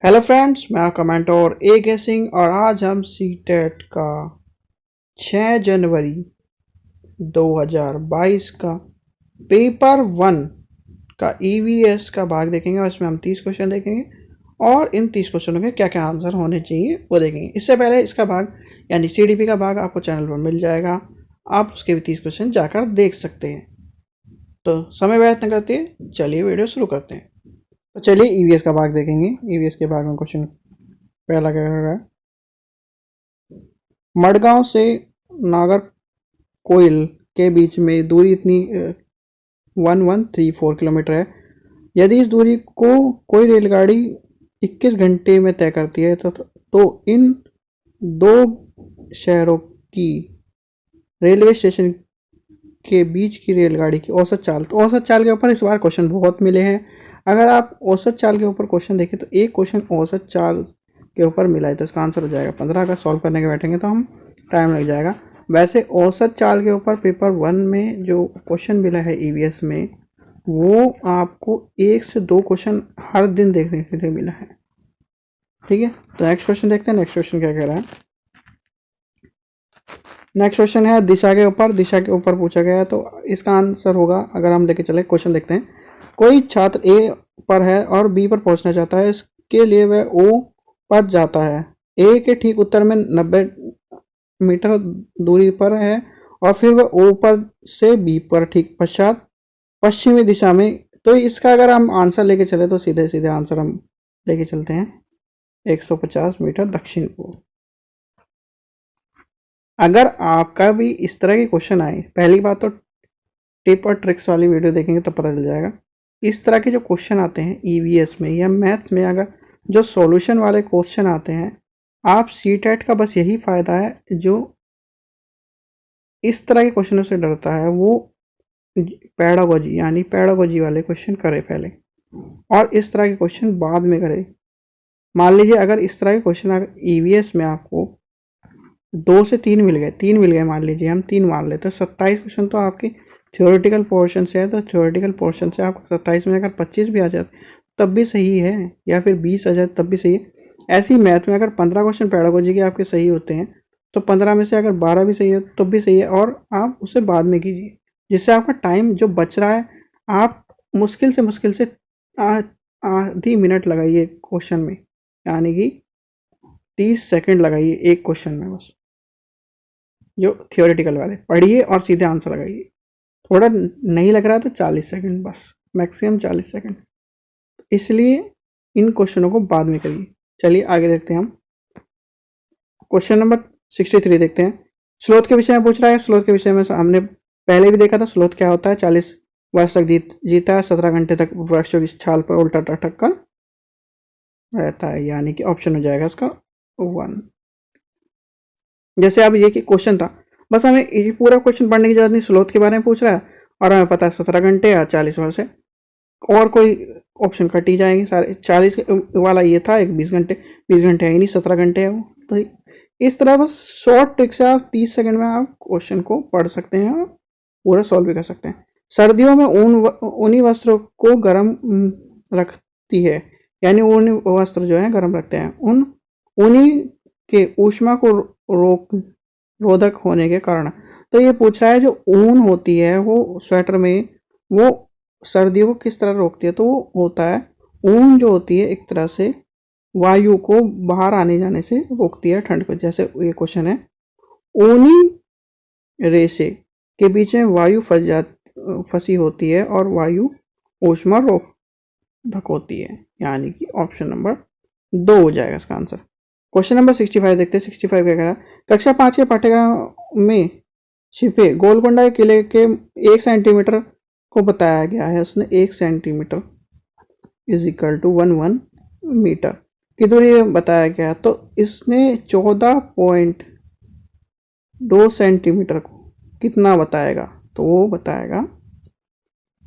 Hello friends, मैं आपका mentor ए के सिंह और आज हम सी टेट का 6 जनवरी 2022 का पेपर 1 का ईवीएस का भाग देखेंगे और इसमें हम 30 क्वेश्चन देखेंगे और इन 30 क्वेश्चनों के क्या क्या आंसर होने चाहिए वो देखेंगे। इससे पहले इसका भाग यानी सीडीपी का भाग आपको चैनल पर मिल जाएगा, आप उसके भी 30 क्वेश्चन जाकर देख सकते हैं। तो समय व्यर्थ न करते चलिए वीडियो शुरू करते हैं। तो चलिए ईवीएस का भाग देखेंगे। ईवीएस के भाग में क्वेश्चन पहला क्या है, मडगांव से नागरकोइल के बीच में दूरी इतनी 1134 किलोमीटर है। यदि इस दूरी को कोई रेलगाड़ी 21 घंटे में तय करती है तो इन दो शहरों की रेलवे स्टेशन के बीच की रेलगाड़ी की औसत चाल। तो औसत चाल के ऊपर इस बार क्वेश्चन बहुत मिले हैं। अगर आप औसत चाल के ऊपर क्वेश्चन देखें तो एक क्वेश्चन औसत चाल के ऊपर मिला है तो इसका आंसर हो जाएगा 15। अगर सॉल्व करने के बैठेंगे तो हम टाइम लग जाएगा। वैसे औसत चाल के ऊपर पेपर 1 में जो क्वेश्चन मिला है ईवीएस में वो आपको 1 से 2 क्वेश्चन हर दिन देखने के लिए मिला है। ठीक है, तो नेक्स्ट क्वेश्चन देखते हैं। नेक्स्ट क्वेश्चन क्या कह रहा है। नेक्स्ट क्वेश्चन है दिशा के ऊपर पूछा गया है तो इसका आंसर होगा, अगर हम लेके चले क्वेश्चन देखते हैं। कोई छात्र ए पर है और बी पर पहुंचना चाहता है, इसके लिए वह ओ पर जाता है। ए के ठीक उत्तर में 90 मीटर दूरी पर है और फिर वह ओ पर से बी पर ठीक पश्चात पश्चिमी दिशा में। तो इसका अगर हम आंसर लेके चले तो सीधे सीधे आंसर हम लेके चलते हैं 150 मीटर दक्षिण को। अगर आपका भी इस तरह के क्वेश्चन आए, पहली बात तो टिप और ट्रिक्स वाली वीडियो देखेंगे तो पता चल जाएगा। इस तरह के जो क्वेश्चन आते हैं ईवीएस में या मैथ्स में, अगर जो सॉल्यूशन वाले क्वेश्चन आते हैं, आप सी टेट का बस यही फ़ायदा है, जो इस तरह के क्वेश्चनों से डरता है वो पैडागोजी वाले क्वेश्चन करे पहले और इस तरह के क्वेश्चन बाद में करे। मान लीजिए अगर इस तरह के क्वेश्चन ईवीएस में आपको 2 से 3 मिल गए, मान लीजिए हम 3 मान लेते हैं, 27 क्वेश्चन तो आपकी थ्योरेटिकल पोर्शन से है। तो थ्योरेटिकल पोर्शन से आपको 27 में अगर 25 भी आ जाए तब भी सही है, या फिर 20 आ जाए तब भी सही है। ऐसे ही मैथ में अगर 15 क्वेश्चन पैडागोजी के आपके सही होते हैं तो 15 में से अगर 12 भी सही है तब भी सही है, और आप उसे बाद में कीजिए, जिससे आपका टाइम जो बच रहा है, आप मुश्किल से आधी मिनट लगाइए क्वेश्चन में, यानी कि 30 सेकंड लगाइए एक क्वेश्चन में। बस जो थियोरेटिकल वाले पढ़िए और सीधे आंसर लगाइए। थोड़ा नहीं लग रहा है तो 40 सेकंड, बस मैक्सिमम 40 सेकंड। इसलिए इन क्वेश्चनों को बाद में करिए। चलिए आगे देखते हैं हम। क्वेश्चन नंबर 63 देखते हैं। स्लोथ के विषय में पूछ रहा है। स्लोथ के विषय में हमने पहले भी देखा था। स्लोथ क्या होता है, 40 वर्ष तक जीता है, 17 घंटे तक वृक्षों की छाल पर उल्टा लटक कर रहता है, यानी कि ऑप्शन हो जाएगा इसका 1। जैसे अब ये कि क्वेश्चन था, बस हमें ये पूरा क्वेश्चन पढ़ने की जरूरत नहीं। स्लोथ के बारे में पूछ रहा है और हमें पता है 17 घंटे और 40 वर्ष है, और कोई ऑप्शन कट ही जाएंगे सारे। 40 वाला ये था, एक 20 घंटे है ही नहीं, 17 घंटे है वो। तो इस तरह बस शॉर्ट ट्रिक से आप 30 सेकंड में आप क्वेश्चन को पढ़ सकते हैं और पूरा सॉल्व भी कर सकते हैं। सर्दियों में ऊनी वस्त्रों को गर्म रखती है, यानी ऊनी वस्त्र जो है गर्म रखते हैं। ऊनी के ऊष्मा को रोधक होने के कारण। तो ये पूछा है जो ऊन होती है वो स्वेटर में, वो सर्दियों को किस तरह रोकती है। तो वो होता है, ऊन जो होती है एक तरह से वायु को बाहर आने जाने से रोकती है ठंड को। जैसे ये क्वेश्चन है, ऊनी रेशे के बीच में वायु फंसी होती है और वायु ऊष्मा रोधक होती है, यानी कि ऑप्शन नंबर 2 हो जाएगा इसका आंसर। क्वेश्चन नंबर 65 देखते हैं। 65 क्या कह रहा है। कक्षा 5 के पाठ्यक्रम में छिपे गोलकोंडा किले के 1 सेंटीमीटर को बताया गया है। उसने 1 centimeter is equal to 11 meter की दूरी बताया गया, तो इसने 14.2 सेंटीमीटर को कितना बताएगा। तो वो बताएगा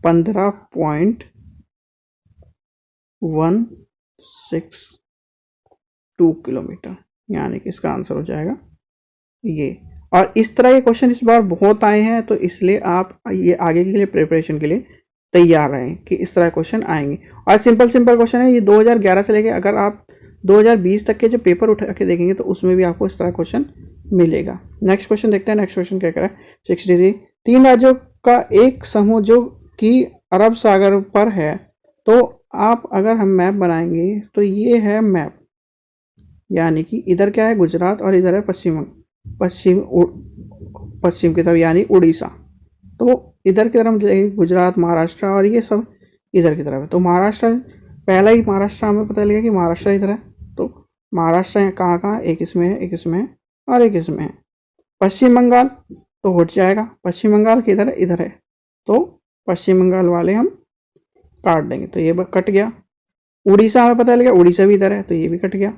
15.162 किलोमीटर, यानी कि इसका आंसर हो जाएगा ये। और इस तरह के क्वेश्चन इस बार बहुत आए हैं, तो इसलिए आप ये आगे के लिए प्रिपरेशन के लिए तैयार रहें कि इस तरह क्वेश्चन आएंगे। और सिंपल क्वेश्चन है ये। 2011 से लेके अगर आप 2020 तक के जो पेपर उठा के देखेंगे तो उसमें भी आपको इस तरह क्वेश्चन मिलेगा। नेक्स्ट क्वेश्चन देखते हैं। नेक्स्ट क्वेश्चन क्या कह रहा है 63। 3 राज्यों का एक समूह जो कि अरब सागर पर है, तो आप अगर हम मैप बनाएंगे तो ये है मैप, यानी कि इधर क्या है गुजरात और इधर है पश्चिम की तरफ यानी उड़ीसा। तो इधर की तरफ गुजरात, महाराष्ट्र और ये सब इधर की तरफ है। तो महाराष्ट्र पहला ही महाराष्ट्र हमें पता लगा कि महाराष्ट्र इधर है, तो महाराष्ट्र कहाँ कहाँ, एक इसमें है, एक इसमें है और एक इसमें है। पश्चिम बंगाल तो हट जाएगा, पश्चिम बंगाल किधर है, इधर है, तो पश्चिम बंगाल वाले हम काट देंगे, तो ये कट गया। उड़ीसा हमें पता लगा, उड़ीसा भी इधर है, तो ये भी कट गया।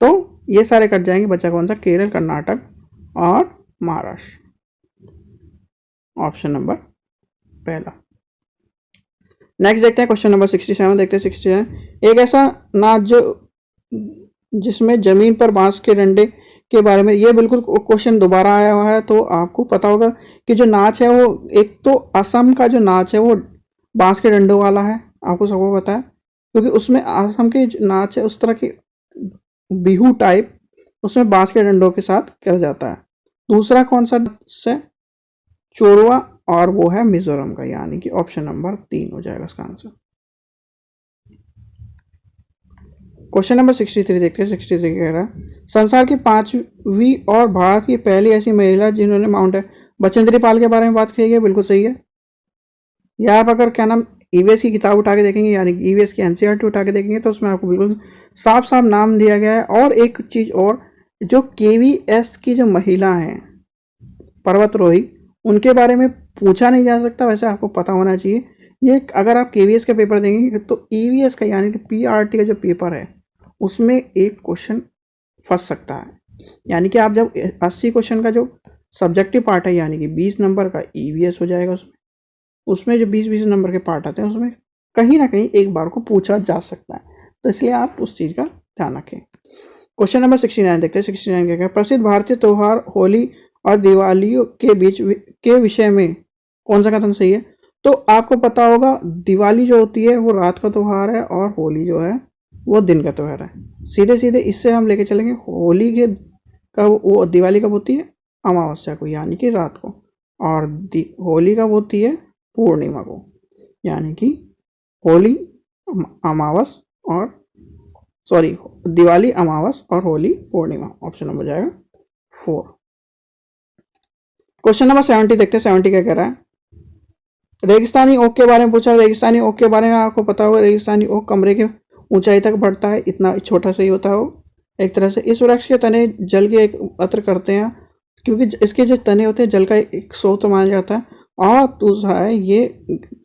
तो ये सारे कट जाएंगे, बचा कौन सा, केरल, कर्नाटक और महाराष्ट्र। ऑप्शन नंबर पहला। नेक्स्ट देखते हैं क्वेश्चन नंबर 67। देखते हैं 67। एक ऐसा नाच जो जिसमें जमीन पर बांस के डंडे के बारे में, ये बिल्कुल क्वेश्चन दोबारा आया हुआ है, तो आपको पता होगा कि जो नाच है वो, एक तो असम का जो नाच है वो बांस के डंडों वाला है, आपको सबको पता है, क्योंकि उसमें असम के नाच है उस तरह की बिहू टाइप, उसमें बांस के डंडों के साथ किया जाता है। दूसरा कौन सा से, चोरवा, और वो है मिजोरम का, यानी कि ऑप्शन नंबर 3 हो जाएगा इसका आंसर। क्वेश्चन नंबर 63 देखते हैं। 63 कह रहा है संसार की 5वीं और भारत की पहली ऐसी महिला जिन्होंने माउंट बचेंद्री पाल के बारे में बात की है, बिल्कुल सही है। या आप अगर क्या नाम ईवीएस की किताब उठा के देखेंगे, यानी कि ईवीएस की एनसीईआरटी उठा के देखेंगे, तो उसमें आपको बिल्कुल साफ साफ नाम दिया गया है। और एक चीज़ और, जो केवीएस की जो महिला हैं पर्वतरोही, उनके बारे में पूछा नहीं जा सकता, वैसे आपको पता होना चाहिए। ये अगर आप केवीएस का पेपर देंगे तो ईवीएस का यानी कि पीआरटी का जो पेपर है उसमें एक क्वेश्चन फंस सकता है। यानी कि आप जब 80 क्वेश्चन का जो सब्जेक्टिव पार्ट है, यानी कि 20 नंबर का ईवीएस हो जाएगा, उसमें जो 20-20 नंबर के पार्ट आते हैं उसमें कहीं ना कहीं एक बार को पूछा जा सकता है, तो इसलिए आप उस चीज़ का ध्यान रखें। क्वेश्चन नंबर 69 देखते हैं। 69 क्या है, प्रसिद्ध भारतीय त्यौहार होली और दिवाली के बीच के विषय में कौन सा कथन सही है। तो आपको पता होगा दिवाली जो होती है वो रात का त्यौहार है और होली जो है वो दिन का त्यौहार है। सीधे सीधे इससे हम लेके चलेंगे, होली के का वो दिवाली कब होती है, अमावस्या को यानी कि रात को, और होली कब होती है, पूर्णिमा को, यानी कि होली अमावस और दिवाली अमावस और होली पूर्णिमा। ऑप्शन नंबर जाएगा 4। क्वेश्चन नंबर 70 देखते हैं। 70 क्या कह रहा है, रेगिस्तानी ओक के बारे में पूछा। रेगिस्तानी ओक के बारे में आपको पता होगा, रेगिस्तानी ओक कमरे के ऊंचाई तक बढ़ता है, इतना छोटा सा ही होता है वो एक तरह से। इस वृक्ष के तने जल के एकत्र करते हैं, क्योंकि इसके जो तने होते हैं जल का एक स्रोत माना जाता है। और दूसरा है ये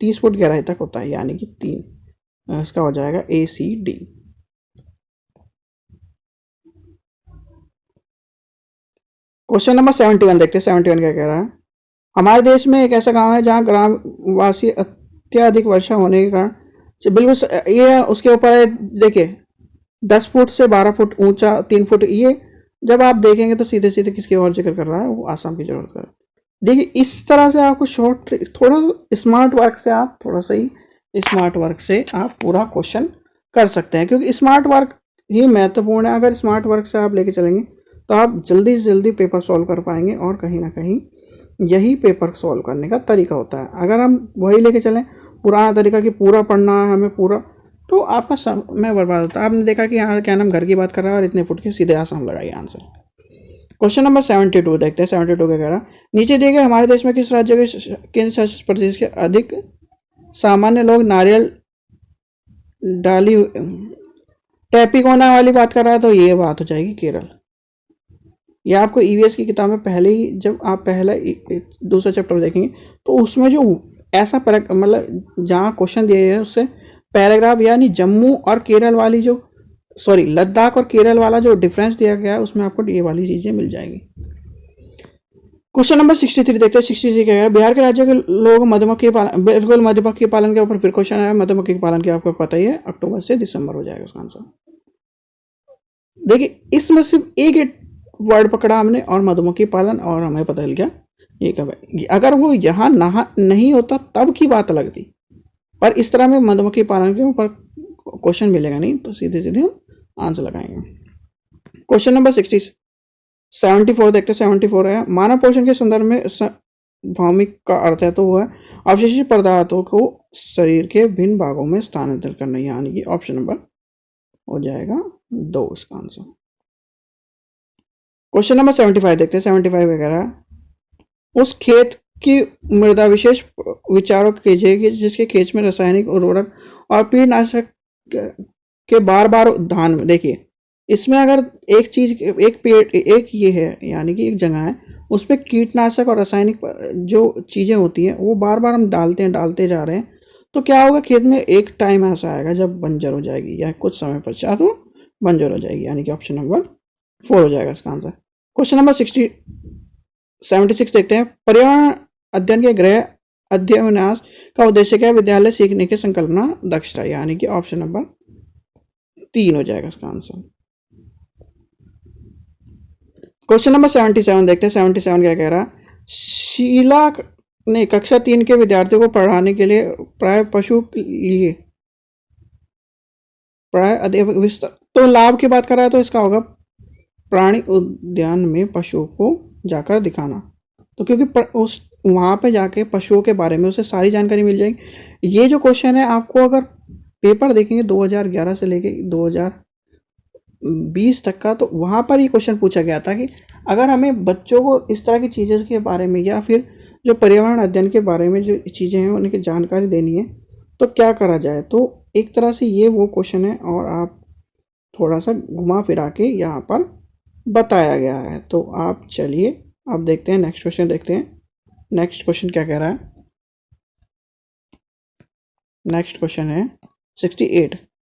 30 फुट गहराई तक होता है, यानी कि 3, इसका हो जाएगा ACD। क्वेश्चन नंबर 71 देखते हैं। 71 क्या कह रहा है, हमारे देश में एक ऐसा गांव है जहां ग्रामवासी अत्यधिक वर्षा होने के कारण, बिल्कुल ये उसके ऊपर है, देखिए 10 फुट से 12 फुट ऊंचा, 3 फुट, ये जब आप देखेंगे तो सीधे सीधे किसकी और जिक्र कर रहा है, वो आसाम की जरूरत है। देखिए इस तरह से आपको शॉर्ट, थोड़ा स्मार्ट वर्क से आप पूरा क्वेश्चन कर सकते हैं, क्योंकि स्मार्ट वर्क ही महत्वपूर्ण है। अगर स्मार्ट वर्क से आप लेके चलेंगे तो आप जल्दी से जल्दी पेपर सॉल्व कर पाएंगे, और कहीं ना कहीं यही पेपर सॉल्व करने का तरीका होता है। अगर हम वही लेके चलें पुराना तरीका कि पूरा पढ़ना है हमें पूरा, तो आपका समय बर्बाद होता है। आपने देखा कि यहाँ क्या नाम घर की बात कर रहा है और इतने फुट के सीधे आसाम लगाइए आंसर। क्वेश्चन नंबर 72 देखते हैं। 72 क्या कह रहा है, नीचे दिए गए हमारे देश में किस राज्य के केंद्र शासित प्रदेश के अधिक सामान्य लोग नारियल डाली टैपिकोना वाली बात कर रहा है, तो ये बात हो जाएगी केरल। यह आपको ईवीएस की किताब में पहले ही, जब आप पहला दूसरा चैप्टर देखेंगे तो उसमें जो ऐसा मतलब जहाँ क्वेश्चन दिए गए उससे पैराग्राफ, यानी जम्मू और केरल वाली जो लद्दाख और केरल वाला जो डिफरेंस दिया गया है उसमें आपको ये वाली चीज़ें मिल जाएगी। क्वेश्चन नंबर 63 देखते हैं। 63 क्या है, बिहार के राज्य के लोग मधुमक्खी पालन, बिल्कुल मधुमक्खी पालन के ऊपर फिर क्वेश्चन है। मधुमक्खी पालन की आपको पता ही है, अक्टूबर से दिसंबर हो जाएगा इसका आंसर। देखिए इसमें सिर्फ एक वर्ड पकड़ा हमने और मधुमक्खी पालन, और हमें पता चल गया ये कब है। अगर वो यहाँ नहीं होता तब की बात अलग थी, पर इस तरह में मधुमक्खी पालन के ऊपर क्वेश्चन मिलेगा नहीं, तो सीधे सीधे हम आंसर लगाएंगे। क्वेश्चन नंबर 74 देखते हैं। 74 है, मानव पोषण के संदर्भ में भौमिक का अर्थ है तो वो है अवशेषित पदार्थों को शरीर के भिन्न भागों में स्थानांतरित करना, यानी कि ऑप्शन नंबर हो जाएगा 2 इसका आंसर। क्वेश्चन नंबर 75 देखते हैं। 75 वगैरह, उस खेत की मृदा विशेष विचारों कीजिए कि जिसके खेत में रासायनिक उर्वरक और कीटनाशक के बार बार धान में, देखिए इसमें अगर एक चीज एक पेड़ एक ये है यानी कि एक जगह है उसमें कीटनाशक और रासायनिक जो चीजें होती हैं वो बार बार हम डालते जा रहे हैं, तो क्या होगा, खेत में एक टाइम ऐसा आएगा जब बंजर हो जाएगी या कुछ समय पश्चात वो बंजर हो जाएगी, यानी कि ऑप्शन नंबर 4 हो जाएगा इसका आंसर। क्वेश्चन नंबर 76 देखते हैं। पर्यावरण अध्ययन के गृह अध्ययन का उद्देश्य क्या है? विद्यालय सीखने की संकल्पना दक्षता, यानी कि ऑप्शन नंबर 3 हो जाएगा इसका आंसर। क्वेश्चन नंबर 77 देखते हैं। 77 क्या कह रहा? शीला ने कक्षा 3 के विद्यार्थियों को पढ़ाने के लिए प्राय अधिक विस्तार तो लाभ की बात कर रहा है, तो इसका होगा प्राणी उद्यान में पशुओं को जाकर दिखाना, तो क्योंकि उस वहां पे जाके पशुओं के बारे में उसे सारी जानकारी मिल जाएगी। ये जो क्वेश्चन है आपको अगर पेपर देखेंगे 2011 से लेके 2020 तक का, तो वहां पर ये क्वेश्चन पूछा गया था कि अगर हमें बच्चों को इस तरह की चीज़ों के बारे में या फिर जो पर्यावरण अध्ययन के बारे में जो चीज़ें हैं उनकी जानकारी देनी है तो क्या करा जाए। तो एक तरह से ये वो क्वेश्चन है और आप थोड़ा सा घुमा फिरा के यहाँ पर बताया गया है। तो आप चलिए अब देखते हैं नेक्स्ट क्वेश्चन देखते हैं। नेक्स्ट क्वेश्चन क्या कह रहा है? नेक्स्ट क्वेश्चन है 68।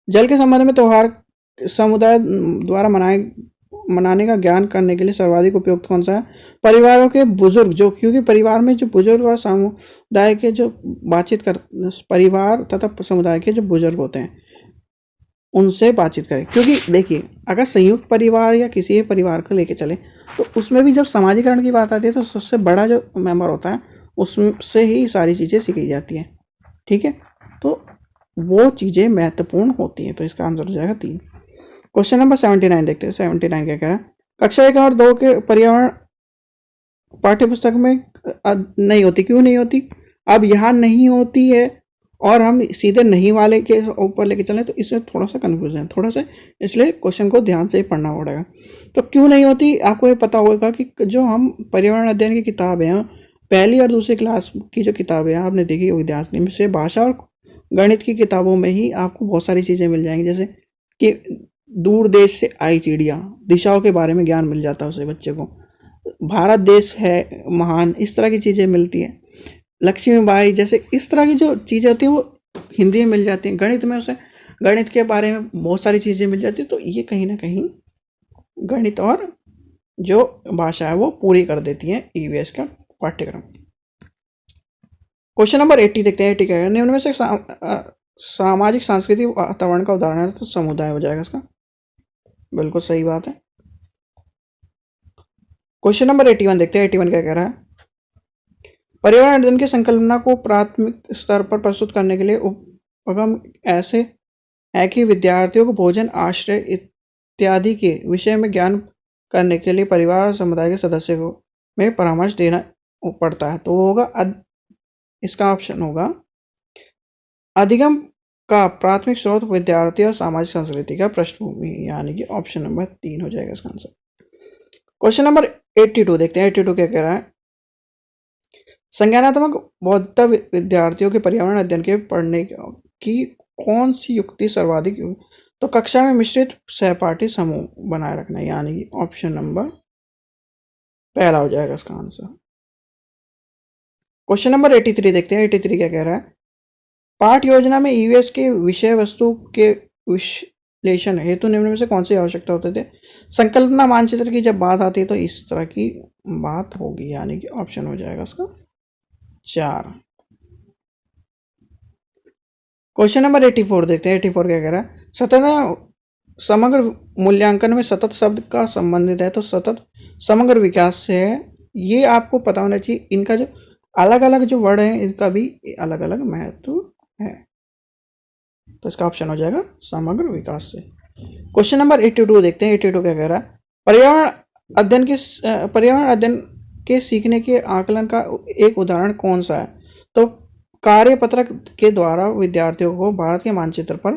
जल के संबंध में त्योहार समुदाय द्वारा मनाने का ज्ञान करने के लिए सर्वाधिक उपयुक्त कौन सा है? परिवारों के बुजुर्ग, जो क्योंकि परिवार में जो बुजुर्ग और समुदाय के जो बातचीत कर परिवार तथा समुदाय के जो बुजुर्ग होते हैं उनसे बातचीत करें, क्योंकि देखिए अगर संयुक्त परिवार या किसी परिवार को लेके चले तो उसमें भी जब समाजीकरण की बात आती है तो सबसे बड़ा जो मेंबर होता है उससे ही सारी चीज़ें सीखी जाती हैं, ठीक है, तो वो चीज़ें महत्वपूर्ण होती हैं। तो इसका आंसर हो जाएगा 3। क्वेश्चन नंबर 79 देखते हैं। 79 क्या कह रहा है? कक्षा 1 और 2 के पर्यावरण पाठ्यपुस्तक में नहीं होती, क्यों नहीं होती? अब यहाँ नहीं होती है और हम सीधे नहीं वाले के ऊपर लेके चलें तो इसमें थोड़ा सा कन्फ्यूजन है थोड़ा सा, इसलिए क्वेश्चन को ध्यान से ही पढ़ना पड़ेगा। तो क्यों नहीं होती? आपको ये पता होगा कि जो हम पर्यावरण अध्ययन की किताबें हैं, पहली और दूसरी क्लास की जो किताबें हैं आपने देखी विद्यार्थी में से, भाषा और गणित की किताबों में ही आपको बहुत सारी चीज़ें मिल जाएंगी, जैसे कि दूर देश से आई चिड़िया, दिशाओं के बारे में ज्ञान मिल जाता है उसे बच्चे को, भारत देश है महान, इस तरह की चीज़ें मिलती हैं, लक्ष्मीबाई जैसे इस तरह की जो चीज़ें होती हैं वो हिंदी में मिल जाती हैं, गणित में उसे गणित के बारे में बहुत सारी चीज़ें मिल जाती हैं। तो ये कहीं ना कहीं गणित और जो भाषा है वो पूरी कर देती है ईवीएस का पाठ्यक्रम। क्वेश्चन नंबर 80 देखते हैं। 80 क्या है? निम्न में से सामाजिक सांस्कृतिक वातावरण का उदाहरण है, तो समुदाय हो जाएगा इसका, बिल्कुल सही बात है। क्वेश्चन नंबर 81 देखते हैं। 81 क्या कह रहा है? पर्यावरण अध्ययन की संकल्पना को प्राथमिक स्तर पर प्रस्तुत करने के लिए उपगम ऐसे है कि विद्यार्थियों को भोजन, आश्रय इत्यादि के विषय में ज्ञान करने के लिए परिवार और समुदाय के सदस्यों को में परामर्श देना पड़ता है। तो होगा इसका ऑप्शन होगा अधिगम का प्राथमिक स्रोत विद्यार्थी और सामाजिक संस्कृति का पृष्ठभूमि, यानी कि ऑप्शन नंबर 3 हो जाएगा इसका आंसर। क्वेश्चन नंबर 82 देखते हैं। 82 क्या कह रहा है? संज्ञानात्मक बौद्धिकता विद्यार्थियों के पर्यावरण अध्ययन के पढ़ने की कौन सी युक्ति सर्वाधिक? तो कक्षा में मिश्रित सहपाठी समूह बनाए रखना, यानी कि ऑप्शन नंबर पहला हो जाएगा इसका आंसर। क्वेश्चन नंबर 83 देखते हैं। 83 क्या कह रहा है? पाठ योजना में ईवीएस के विषय वस्तु के विश्लेषण हेतु निम्न में से कौन सी आवश्यकता होते थे? संकल्पना मानचित्र की जब बात आती है तो इस तरह की बात होगी, यानी कि ऑप्शन हो जाएगा इसका 4। क्वेश्चन नंबर 84 देखते हैं। 84 क्या कह रहा है? सतत समग्र मूल्यांकन में सतत शब्द का संबंधित है, तो सतत समग्र विकास से है। ये आपको पता होना चाहिए, इनका जो अलग अलग जो वर्ड है इनका भी अलग अलग महत्व है, तो इसका ऑप्शन हो जाएगा समग्र विकास से। क्वेश्चन नंबर 82 देखते हैं। 82 क्या कह रहा है, पर्यावरण अध्ययन के सीखने के आकलन का एक उदाहरण कौन सा है। तो कार्यपत्रक के द्वारा विद्यार्थियों को भारत के मानचित्र पर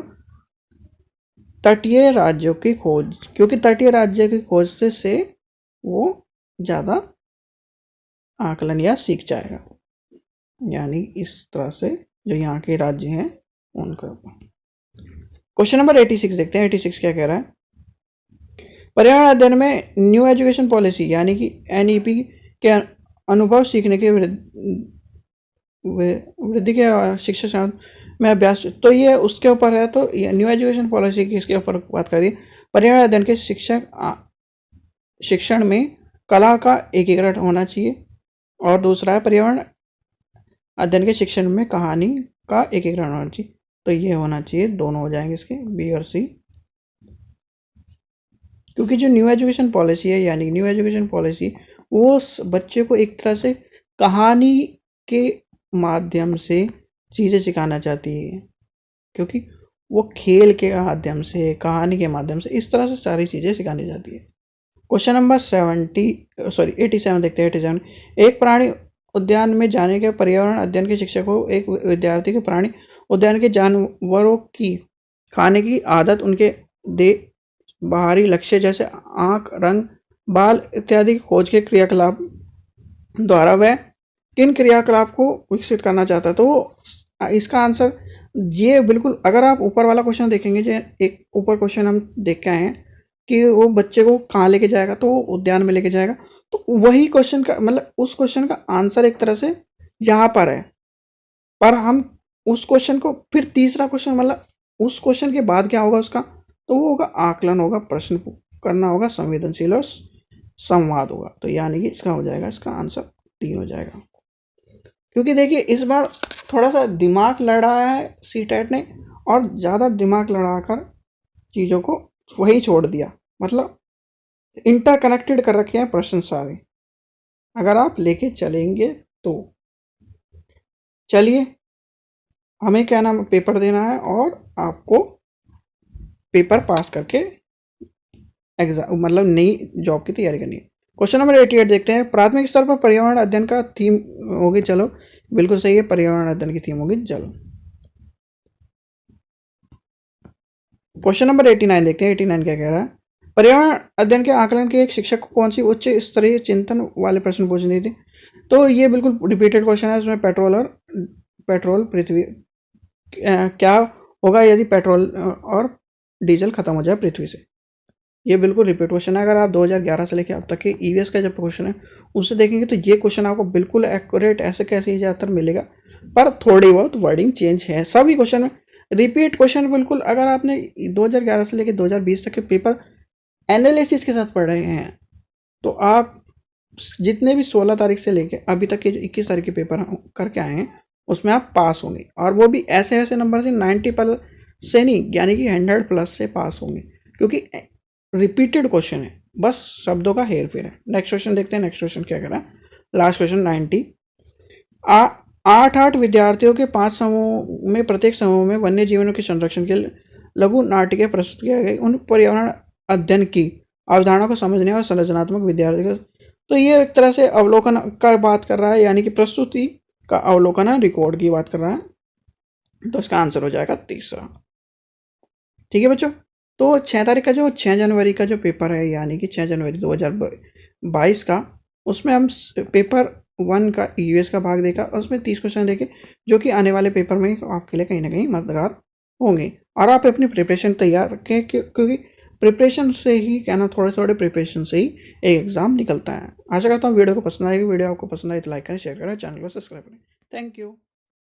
तटीय राज्यों की खोज, क्योंकि तटीय राज्य की खोज से वो ज़्यादा आकलन या सीख जाएगा, यानी इस तरह से जो यहाँ के राज्य हैं उनका। क्वेश्चन नंबर 86 देखते हैं। 86 क्या कह रहा है, पर्यावरण अध्ययन में न्यू एजुकेशन पॉलिसी यानी कि NEP के अनुभव सीखने के वृद्धि के शिक्षा में अभ्यास, तो ये उसके ऊपर है। तो न्यू एजुकेशन पॉलिसी की इसके ऊपर बात करिए। पर्यावरण अध्ययन के शिक्षण में कला का एकीकरण होना चाहिए, और दूसरा है पर्यावरण अध्ययन के शिक्षण में कहानी का एकीकरण होना चाहिए। तो ये होना चाहिए, दोनों हो जाएंगे इसके, B और C। क्योंकि जो न्यू एजुकेशन पॉलिसी है, यानी न्यू एजुकेशन पॉलिसी वो बच्चे को एक तरह से कहानी के माध्यम से चीज़ें सिखाना चाहती है, क्योंकि वो खेल के माध्यम से, कहानी के माध्यम से, इस तरह से सारी चीज़ें सिखानी जाती है। क्वेश्चन नंबर 87 देखते हैं। 87, एक प्राणी उद्यान में जाने के पर्यावरण अध्ययन के शिक्षक को एक विद्यार्थी के प्राणी उद्यान के जानवरों की खाने की आदत, उनके बाहरी लक्ष्य जैसे आँख, रंग, बाल इत्यादि की खोज के क्रियाकलाप द्वारा वह किन क्रियाकलाप को विकसित करना चाहता है। तो इसका आंसर ये बिल्कुल, अगर आप ऊपर वाला क्वेश्चन देखेंगे, जो एक ऊपर क्वेश्चन हम देख के आए हैं कि वो बच्चे को कहाँ लेके जाएगा, तो उद्यान में लेके जाएगा, तो वही क्वेश्चन का मतलब उस क्वेश्चन का आंसर एक तरह से यहाँ पर है। पर हम उस क्वेश्चन को फिर तीसरा क्वेश्चन, मतलब उस क्वेश्चन के बाद क्या होगा उसका, तो वो होगा आकलन होगा, प्रश्न करना होगा, संवेदनशील और संवाद होगा। तो यानी कि इसका हो जाएगा, इसका आंसर 3 हो जाएगा। क्योंकि देखिए इस बार थोड़ा सा दिमाग लड़ाया है CTET ने, और ज़्यादा दिमाग लड़ाकर चीज़ों को वही छोड़ दिया, मतलब इंटरकनेक्टेड कर रखे हैं प्रश्न सारे। अगर आप लेके चलेंगे तो चलिए, हमें क्या नाम पेपर देना है और आपको पेपर पास करके एग्जाम, मतलब नई जॉब की तैयारी करनी है। क्वेश्चन नंबर 88 देखते हैं। प्राथमिक स्तर पर पर्यावरण अध्ययन का थीम होगी, चलो बिल्कुल सही है, पर्यावरण अध्ययन की थीम होगी, चलो। क्वेश्चन नंबर 89 देखते हैं। 89 क्या कह रहा है, पर्यावरण अध्ययन के आकलन के एक शिक्षक को कौन सी उच्च स्तरीय चिंतन वाले प्रश्न पूछने थे। तो ये बिल्कुल रिपीटेड क्वेश्चन है। उसमें पेट्रोल पृथ्वी क्या होगा यदि पेट्रोल और डीजल खत्म हो जाए पृथ्वी से। ये बिल्कुल रिपीट क्वेश्चन है। अगर आप 2011 से लेकर अब तक के EVS का जब क्वेश्चन है उससे देखेंगे तो ये क्वेश्चन आपको बिल्कुल एक्यूरेट ऐसे कैसे ज़्यादातर मिलेगा, पर थोड़ी बहुत वर्डिंग चेंज है। सभी क्वेश्चन में रिपीट क्वेश्चन बिल्कुल। अगर आपने 2011 से लेकर 2020 तक के पेपर एनालिसिस के साथ पढ़ रहे हैं, तो आप जितने भी 16 तारीख से लेकर अभी तक के जो 21 तारीख के पेपर करके आए हैं उसमें आप पास होंगे, और वो भी ऐसे ऐसे नंबर से 90+ से नहीं, यानी कि 100+ से पास होंगे, क्योंकि रिपीटेड क्वेश्चन है, बस शब्दों का हेर फेर है। नेक्स्ट क्वेश्चन देखते हैं। नेक्स्ट क्वेश्चन क्या कह रहा है, लास्ट क्वेश्चन 90। 8 विद्यार्थियों के 5 समूह में, प्रत्येक समूह में वन्य जीवनों के संरक्षण के लघु नाटिकें प्रस्तुत किया गई। उन पर्यावरण अध्ययन की अवधारणा को समझने और संरचनात्मक विद्यार्थी को, तो ये एक तरह से अवलोकन का बात कर रहा है, यानी कि प्रस्तुति का अवलोकन है, रिकॉर्ड की बात कर रहा है। तो इसका आंसर हो जाएगा 3रा। ठीक है बच्चों, तो 6 तारीख का जो 6 जनवरी का जो पेपर है, यानी कि 6 जनवरी 2022 का, उसमें हम पेपर 1 का EVS का भाग देखा, उसमें 30 क्वेश्चन देखे जो कि आने वाले पेपर में आपके लिए कहीं ना कहीं मददगार होंगे। और आप अपनी प्रिपरेशन तैयार रखें, क्योंकि प्रिपरेशन से ही कहना, थोड़े थोड़े प्रिपरेशन से ही एक एग्ज़ाम निकलता है। आशा करता हूँ वीडियो को पसंद आएगी। वीडियो आपको पसंद आए तो लाइक करें, शेयर करें, चैनल को सब्सक्राइब करें। Thank you.